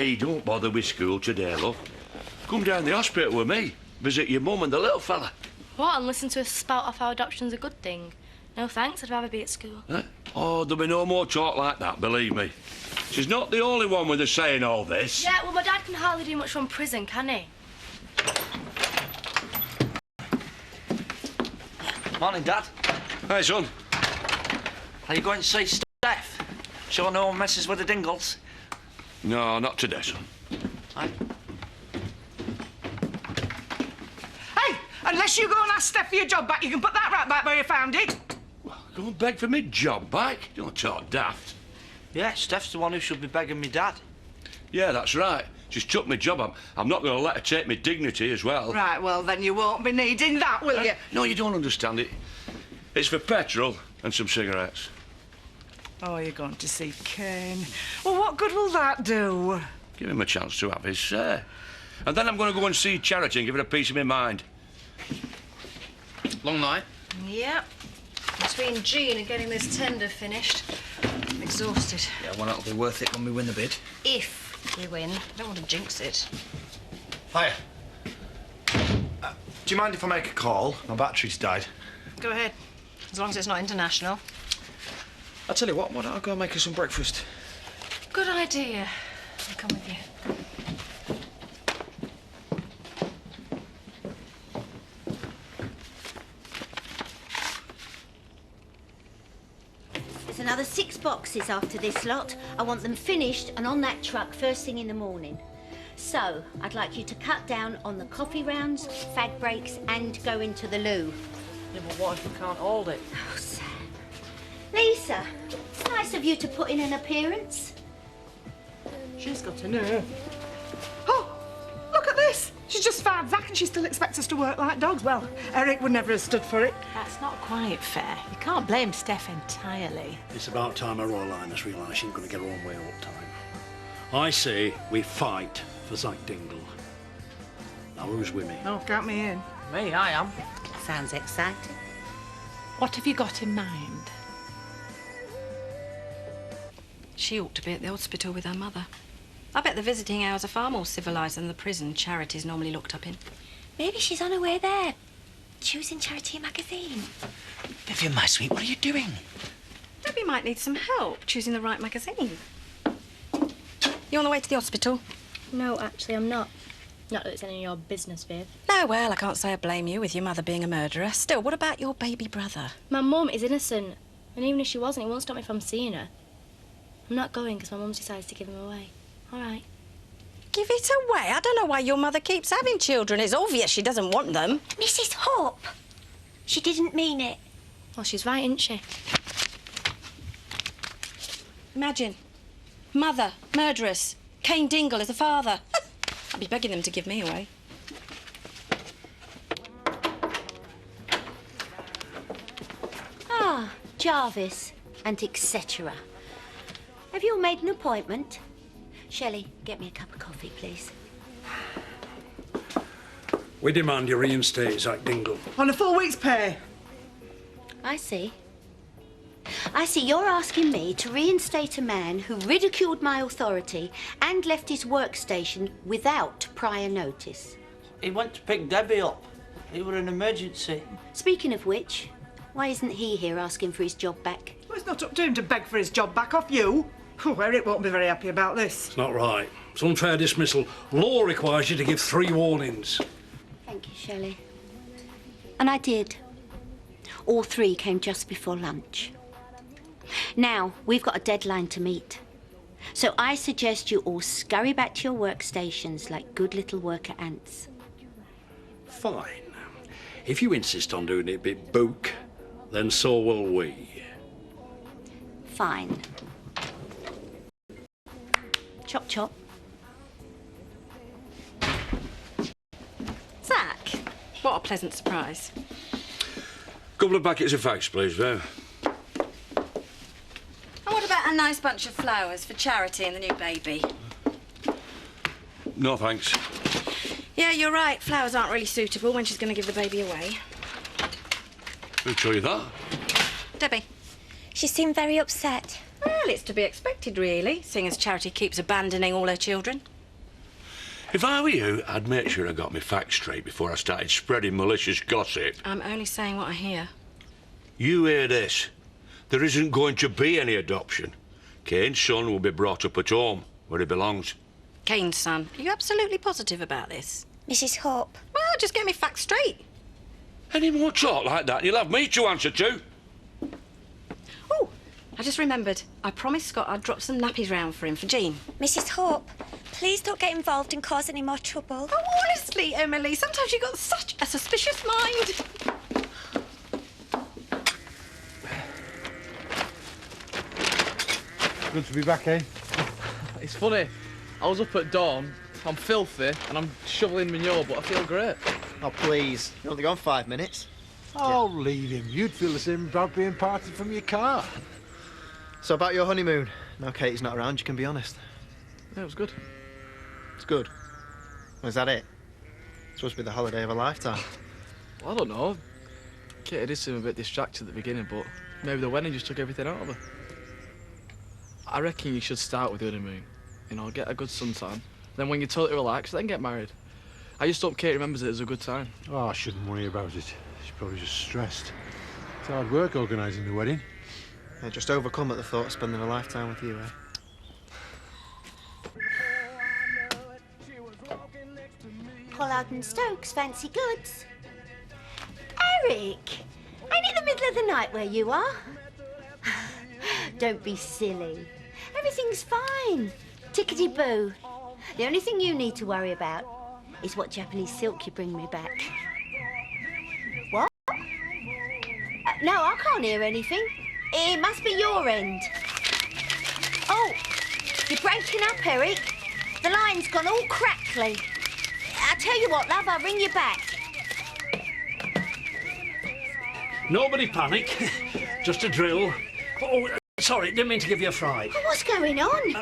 Hey, don't bother with school today, love. Come down the hospital with me. Visit your mum and the little fella. What, and listen to us spout off how adoption's a good thing? No thanks, I'd rather be at school. Oh, there'll be no more talk like that, believe me. She's not the only one with us saying all this. Yeah, well, my dad can hardly do much from prison, can he? Morning, Dad. Hey, son. Are you going to see Steph? Sure no one messes with the Dingles? No, not today, son. Aye. Hey, unless you go and ask Steph for your job back, you can put that right back where you found it. Well, go and beg for me job back. Don't talk daft. Yeah, Steph's the one who should be begging me dad. Yeah, that's right. She's took my job. I'm not going to let her take my dignity as well. Right, well, then you won't be needing that, will you? No, you don't understand it. It's for petrol and some cigarettes. Oh, you're going to see Kane. Well, what good will that do? Give him a chance to have his say. And then I'm going to go and see Charity and give her a piece of my mind. Long night? Yep. Between Jean and getting this tender finished, I'm exhausted. Yeah, well, that'll be worth it when we win the bid. If we win. I don't want to jinx it. Hiya. Do you mind if I make a call? My battery's died. Go ahead. As long as it's not international. I'll tell you what, why don't I go and make her some breakfast? Good idea. I'll come with you. There's another 6 boxes after this lot. I want them finished and on that truck first thing in the morning. So, I'd like you to cut down on the coffee rounds, fag breaks and go into the loo. Yeah, but what if we can't hold it? Oh, Sam. Lisa, it's nice of you to put in an appearance. She's got a nerve. Oh, look at this. She's just fired Zach and she still expects us to work like dogs. Well, Eric would never have stood for it. That's not quite fair. You can't blame Steph entirely. It's about time her Royal Highness realised she ain't going to get her own way all the time. I say we fight for Zach Dingle. Now, who's with me? Oh, count me in. Me, I am. Sounds exciting. What have you got in mind? She ought to be at the hospital with her mother. I bet the visiting hours are far more civilised than the prison Charity's normally looked up in. Maybe she's on her way there. Choosing Charity magazine. Vivian, my sweet, what are you doing? Maybe you might need some help choosing the right magazine. You on the way to the hospital? No, actually, I'm not. Not that it's any of your business, Viv. No, well, I can't say I blame you with your mother being a murderer. Still, what about your baby brother? My mum is innocent. And even if she wasn't, it won't stop me from seeing her. I'm not going because my mum's decided to give him away. All right. Give it away? I don't know why your mother keeps having children. It's obvious she doesn't want them. Mrs. Hope. She didn't mean it. Well, she's right, isn't she? Imagine. Mother, murderess. Kane Dingle is the father. I'd be begging them to give me away. Ah, Jarvis and etc. Have you all made an appointment? Shelley, get me a cup of coffee, please. We demand you reinstate Zach Dingle. On a full week's pay. I see. I see you're asking me to reinstate a man who ridiculed my authority and left his workstation without prior notice. He went to pick Debbie up. It was an emergency. Speaking of which, why isn't he here asking for his job back? Well, it's not up to him to beg for his job back off you. Oh, Eric won't be very happy about this. It's not right. It's unfair dismissal. Law requires you to give 3 warnings. Thank you, Shelley. And I did. All 3 came just before lunch. Now, we've got a deadline to meet. So I suggest you all scurry back to your workstations like good little worker ants. Fine. If you insist on doing it a bit book, then so will we. Fine. Chop, chop. Zach, what a pleasant surprise. Couple of packets of fags, please, Viv. And what about a nice bunch of flowers for Charity and the new baby? No, thanks. Yeah, you're right. Flowers aren't really suitable when she's going to give the baby away. Who'd tell you that? Debbie. She seemed very upset. Well, it's to be expected, really, seeing as Charity keeps abandoning all her children. If I were you, I'd make sure I got my facts straight before I started spreading malicious gossip. I'm only saying what I hear. You hear this? There isn't going to be any adoption. Kane's son will be brought up at home, where he belongs. Kane's son, are you absolutely positive about this? Mrs. Hope. Well, just get me facts straight. Any more talk like that, and you'll have me to answer to. Oh, I just remembered. I promised Scott I'd drop some nappies round for him, for Jean. Mrs. Hope, please don't get involved and cause any more trouble. Oh, honestly, Emily, sometimes you've got such a suspicious mind. Good to be back, eh? It's funny. I was up at dawn, I'm filthy, and I'm shoveling manure, but I feel great. Oh, please. You're only gone 5 minutes. Oh, leave him. You'd feel the same about being parted from your car. So about your honeymoon. Now Katie's not around, you can be honest. Yeah, it was good. It's good. Was that it? It's supposed to be the holiday of a lifetime. Well, I don't know. Katie did seem a bit distracted at the beginning, but maybe the wedding just took everything out of her. I reckon you should start with the honeymoon. You know, get a good suntan. Then when you're totally relaxed, then get married. I just hope Kate remembers it as a good time. Oh, I shouldn't worry about it. She's probably just stressed. It's hard work organising the wedding. Yeah, just overcome at the thought of spending a lifetime with you, eh? Pollard and Stokes, fancy goods. Eric, ain't it the middle of the night where you are? Don't be silly. Everything's fine. Tickety-boo. The only thing you need to worry about is what Japanese silk you bring me back. What? No, I can't hear anything. It must be your end. Oh, you're breaking up, Eric. The line's gone all crackly. I tell you what, love, I'll ring you back. Nobody panic. Just a drill. Oh, sorry, didn't mean to give you a fright. Oh, what's going on?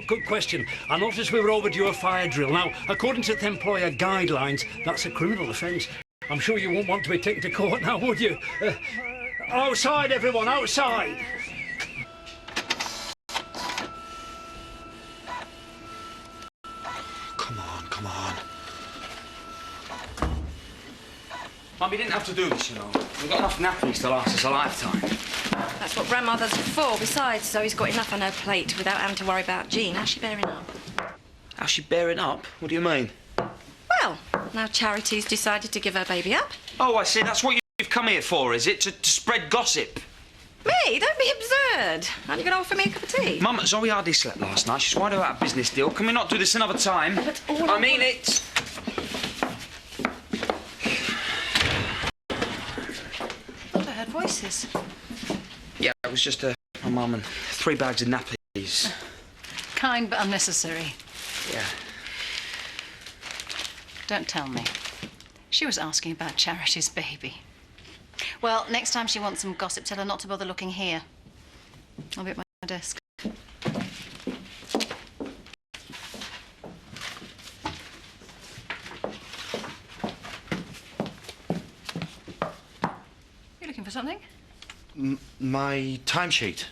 Good question. I noticed we were overdue a fire drill. Now, according to the employer guidelines, that's a criminal offence. I'm sure you won't want to be taken to court now, would you? Outside, everyone, outside! Come on, come on. Mum, you didn't have to do this, you know. We've got enough nappies to last us a lifetime. That's what grandmother's for. Besides, Zoe's got enough on her plate without having to worry about Jean. How's she bearing up? How's she bearing up? What do you mean? Well, now Charity's decided to give her baby up. Oh, I see. That's what you've come here for, is it? To spread gossip? Me? Don't be absurd. Aren't you going to offer me a cup of tea? Mum, Zoe hardly slept last night. She's wide about a business deal. Can we not do this another time? But all I mean it. I heard voices. Yeah, it was just my mum and 3 bags of nappies. Kind but unnecessary. Yeah. Don't tell me. She was asking about Charity's baby. Well, next time she wants some gossip, tell her not to bother looking here. I'll be at my desk. You looking for something? My timesheet.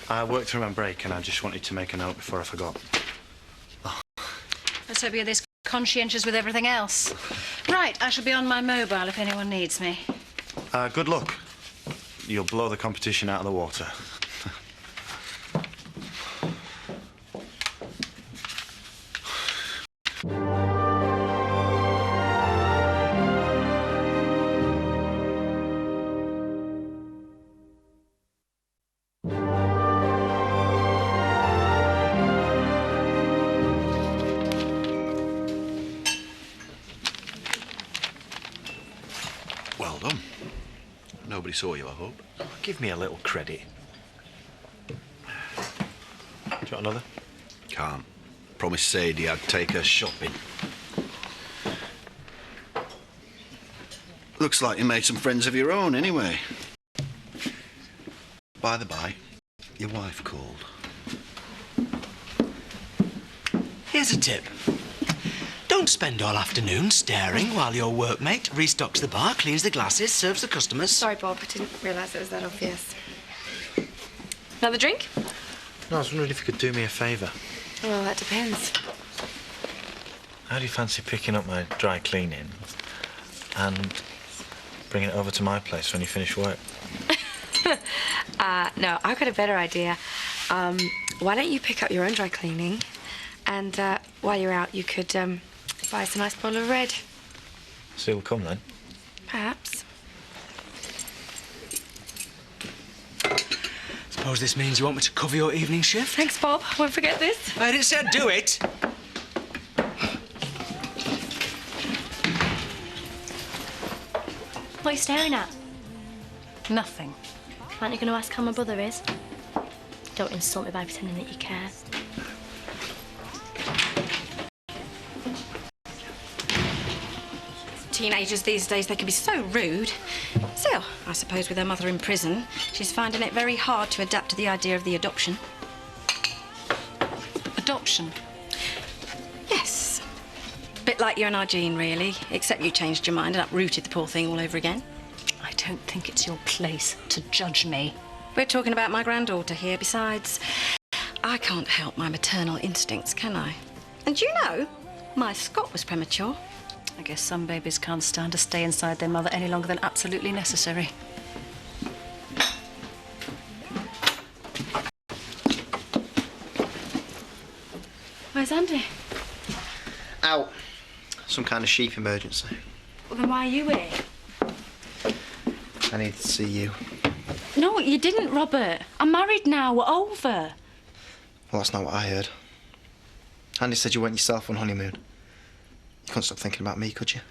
I worked through my break and I just wanted to make a note before I forgot. Let's hope you're this conscientious with everything else. Right, I shall be on my mobile if anyone needs me. Good luck. You'll blow the competition out of the water. Well done. Nobody saw you, I hope. Give me a little credit. Do you want another? Can't. Promised Sadie I'd take her shopping. Looks like you made some friends of your own, anyway. By the by, your wife called. Here's a tip. Don't spend all afternoon staring while your workmate restocks the bar, cleans the glasses, serves the customers. Sorry, Bob, I didn't realise it was that obvious. Another drink? No, I was wondering if you could do me a favour. Well, that depends. How do you fancy picking up my dry cleaning and bringing it over to my place when you finish work? No, I've got a better idea. Why don't you pick up your own dry cleaning, and while you're out, you could buy us a nice bottle of red. So you'll come then? Perhaps. Suppose this means you want me to cover your evening shift? Thanks, Bob. I won't forget this. I didn't say I'd do it. What are you staring at? Nothing. Aren't you going to ask how my brother is? Don't insult me by pretending that you care. Teenagers these days, they can be so rude. Still, I suppose with her mother in prison, she's finding it very hard to adapt to the idea of the adoption. Adoption? Yes. Bit like you and our Jean, really, except you changed your mind and uprooted the poor thing all over again. I don't think it's your place to judge me. We're talking about my granddaughter here. Besides, I can't help my maternal instincts, can I? And you know, my Scott was premature. I guess some babies can't stand to stay inside their mother any longer than absolutely necessary. Where's Andy? Out. Some kind of sheep emergency. Well, then why are you here? I need to see you. No, you didn't, Robert. I'm married now. We're over. Well, that's not what I heard. Andy said you went yourself on honeymoon. You couldn't stop thinking about me, could you?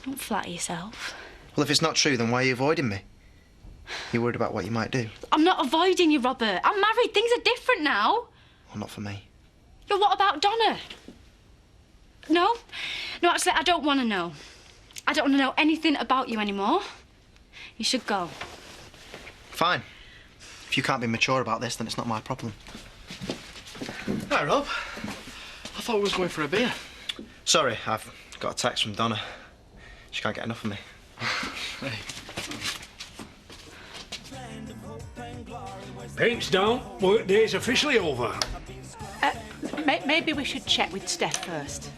Don't flatter yourself. Well, if it's not true, then why are you avoiding me? You're worried about what you might do? I'm not avoiding you, Robert. I'm married. Things are different now. Well, not for me. Yeah, what about Donna? No? No, actually, I don't want to know. I don't want to know anything about you anymore. You should go. Fine. If you can't be mature about this, then it's not my problem. Hi, Rob. I thought we was going for a beer. Sorry, I've got a text from Donna. She can't get enough of me. Hey. Paint's down. Work day's officially over. Maybe we should check with Steph first.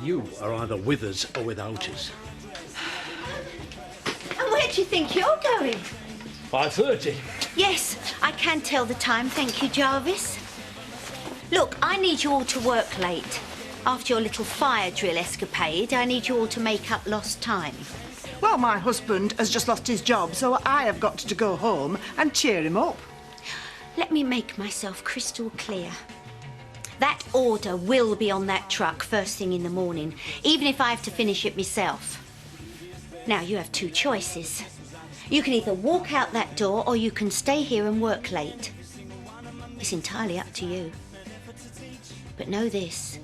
You are either with us or without us. And where do you think you're going? 5:30. Yes, I can tell the time, thank you, Jarvis. Look, I need you all to work late. After your little fire drill escapade, I need you all to make up lost time. Well, my husband has just lost his job, so I have got to go home and cheer him up. Let me make myself crystal clear. That order will be on that truck first thing in the morning, even if I have to finish it myself. Now, you have two choices. You can either walk out that door or you can stay here and work late. It's entirely up to you. But know this.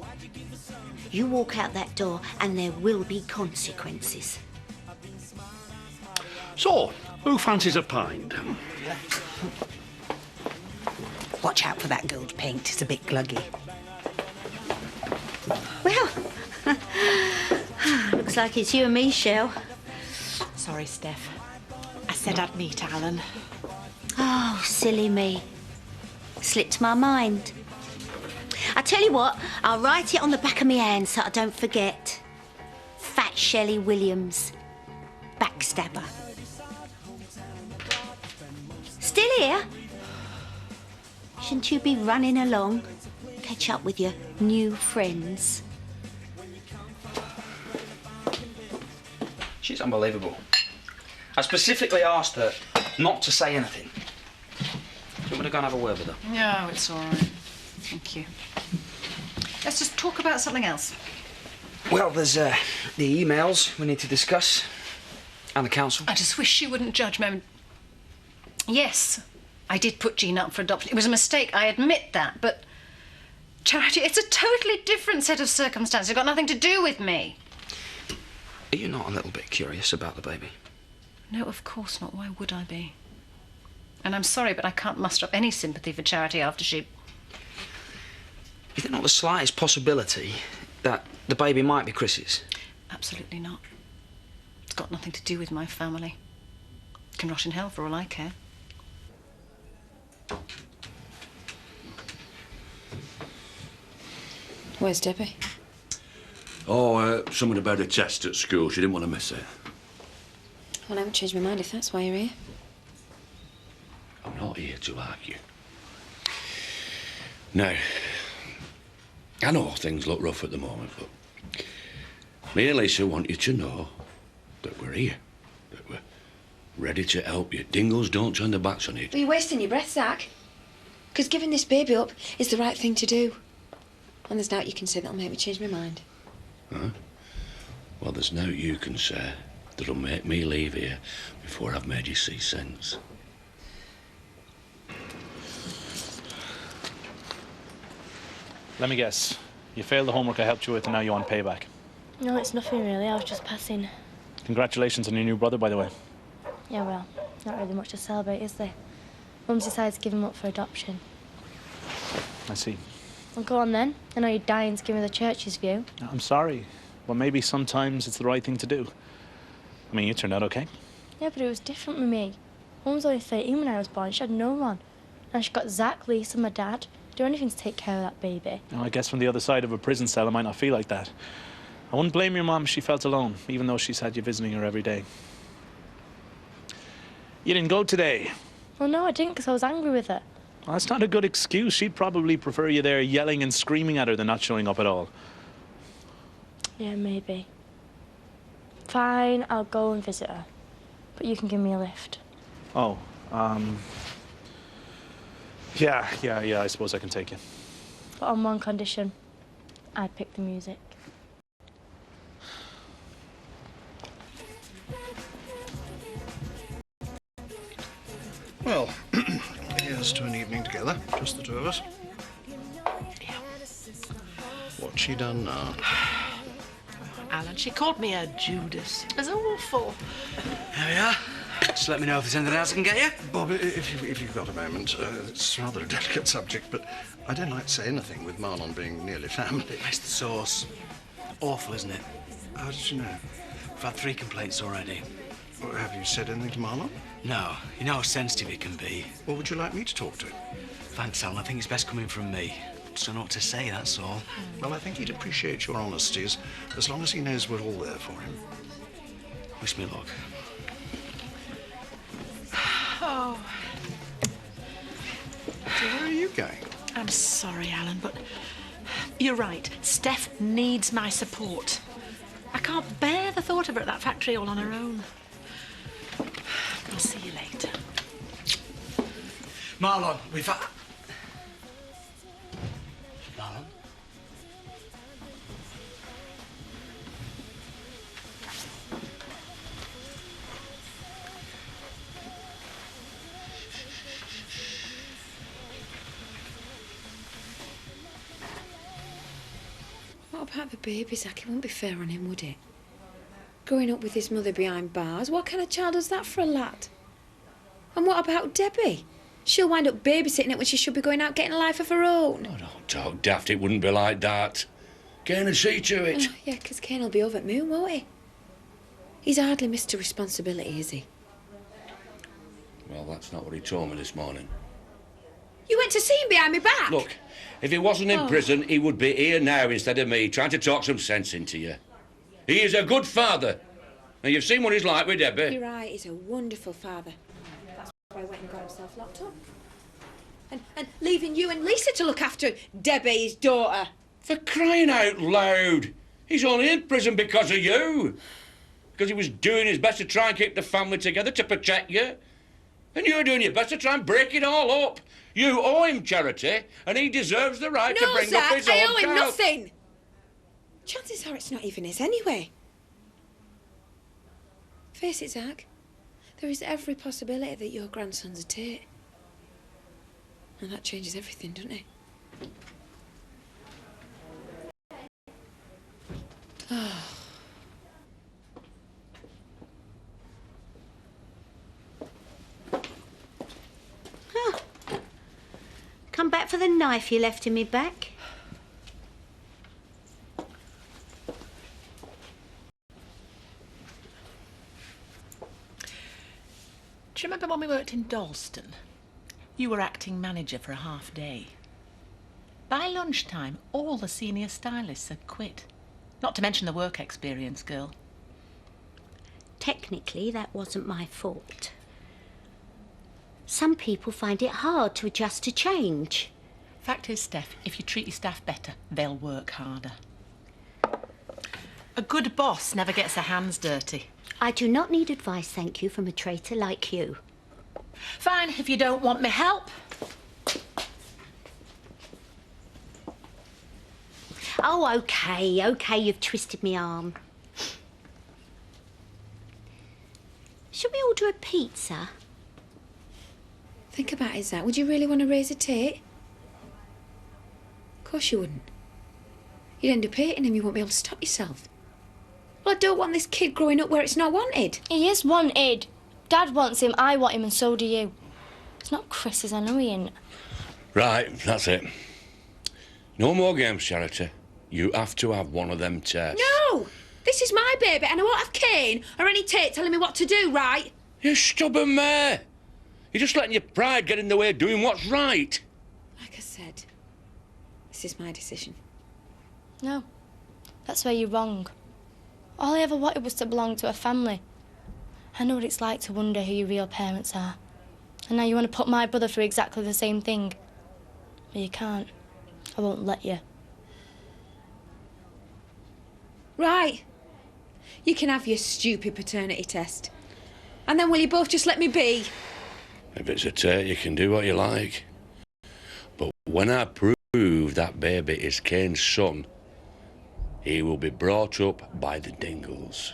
You walk out that door and there will be consequences. So, who fancies a pint? Watch out for that gold paint, it's a bit gluggy. Well, looks like it's you and me, Shell. Sorry, Steph. I said I'd meet Alan. Oh, silly me. Slipped my mind. I tell you what, I'll write it on the back of my hand so I don't forget. Fat Shelley Williams, backstabber. Still here? Shouldn't you be running along? Catch up with your new friends. She's unbelievable. I specifically asked her not to say anything. Do you want me to go and have a word with her? No, it's all right. Thank you. Let's just talk about something else. Well, there's the emails we need to discuss, and the council. I just wish she wouldn't judge me. Yes, I did put Jean up for adoption. It was a mistake, I admit that, but Charity, it's a totally different set of circumstances. It's got nothing to do with me. Are you not a little bit curious about the baby? No, of course not. Why would I be? And I'm sorry, but I can't muster up any sympathy for Charity after she... Is there not the slightest possibility that the baby might be Chris's? Absolutely not. It's got nothing to do with my family. It can rot in hell for all I care. Where's Debbie? Oh, something about a test at school. She didn't want to miss it. Well, I haven't changed my mind if that's why you're here. I'm not here to argue. Now, I know things look rough at the moment, but me and Lisa want you to know that we're here, that we're ready to help you. Dingles don't turn their backs on you. Well, you're wasting your breath, Zach. Because giving this baby up is the right thing to do. And there's nought you can say that'll make me change my mind. Huh? Well, there's nought you can say that'll make me leave here before I've made you see sense. Let me guess. You failed the homework I helped you with and now you want payback. No, it's nothing really. I was just passing. Congratulations on your new brother, by the way. Yeah, well, not really much to celebrate, is there? Mum's decided to give him up for adoption. I see. Well, go on then. I know you're dying to give me the church's view. I'm sorry. Well, maybe sometimes it's the right thing to do. I mean, you turned out okay. Yeah, but it was different with me. Mum was only 13 when I was born. She had no one. And she got Zach, Lisa, my dad. Do anything to take care of that baby. Now, I guess from the other side of a prison cell, it might not feel like that. I wouldn't blame your mum if she felt alone, even though she's had you visiting her every day. You didn't go today. Well, no, I didn't, because I was angry with her. Well, that's not a good excuse. She'd probably prefer you there yelling and screaming at her than not showing up at all. Yeah, maybe. Fine, I'll go and visit her. But you can give me a lift. Oh, yeah, I suppose I can take you. But on one condition. I'd pick the music. Well, here's to an evening together, just the two of us. What's she done now? Alan, she called me a Judas. It was awful. There we are. Just let me know if there's anything else I can get you. Bob, if you've got a moment, it's rather a delicate subject, but I don't like to say anything with Marlon being nearly family. It's the sauce. Awful, isn't it? How did you know? I've had 3 complaints already. Well, have you said anything to Marlon? No. You know how sensitive he can be. What would you like me to talk to? Thanks, Alan. I think it's best coming from me. Just don't know what to say, that's all. Well, I think he'd appreciate your honesty as long as he knows we're all there for him. Wish me luck. Oh. So where are you going? I'm sorry, Alan, but you're right. Steph needs my support. I can't bear the thought of her at that factory all on her own. I'll see you later. Marlon, we've had... Marlon? What about the baby, Zach? It wouldn't be fair on him, would it? Growing up with his mother behind bars, what kind of child does that for a lad? And what about Debbie? She'll wind up babysitting it when she should be going out getting a life of her own. Oh, don't talk daft. It wouldn't be like that. Kane will see to it. Oh, yeah, because Kane will be over at Moon, won't he? He's hardly Mr. Responsibility, is he? Well, that's not what he told me this morning. You went to see him behind my back? Look, if he wasn't in prison, he would be here now instead of me, trying to talk some sense into you. He is a good father. And you've seen what he's like with Debbie. You're right, he's a wonderful father. That's why he went and got himself locked up. And leaving you and Lisa to look after Debbie, his daughter. For crying out loud. He's only in prison because of you. Because he was doing his best to try and keep the family together to protect you. And you're doing your best to try and break it all up. You owe him charity, and he deserves the right to bring up his own I owe him child. nothing. Chances are it's not even his anyway. Face it, Zach. There is every possibility that your grandson's a Tate. And that changes everything, doesn't it? Oh. Huh. Come back for the knife you left in me back. Do you remember when we worked in Dalston? You were acting manager for a half day. By lunchtime, all the senior stylists had quit. Not to mention the work experience, girl. Technically, that wasn't my fault. Some people find it hard to adjust to change. Fact is, Steph, if you treat your staff better, they'll work harder. A good boss never gets her hands dirty. I do not need advice, thank you, from a traitor like you. Fine, if you don't want me help. Oh, OK, you've twisted me arm. Should we order a pizza? Think about it, Zach. Would you really want to raise a tit? Of course you wouldn't. You'd end up hating him. You won't be able to stop yourself. Well, I don't want this kid growing up where it's not wanted. He is wanted. Dad wants him, I want him, and so do you. It's not Chris's, I know he ain't. Right, that's it. No more games, Charity. You have to have one of them tests. No! This is my baby, and I won't have Kane or any tate telling me what to do, right? You stubborn mare. You're just letting your pride get in the way of doing what's right. Like I said, this is my decision. No, that's where you're wrong. All I ever wanted was to belong to a family. I know what it's like to wonder who your real parents are. And now you want to put my brother through exactly the same thing. But you can't. I won't let you. Right. You can have your stupid paternity test. And then will you both just let me be? If it's a tate, you can do what you like. But when I prove that baby is Kane's son, he will be brought up by the Dingles.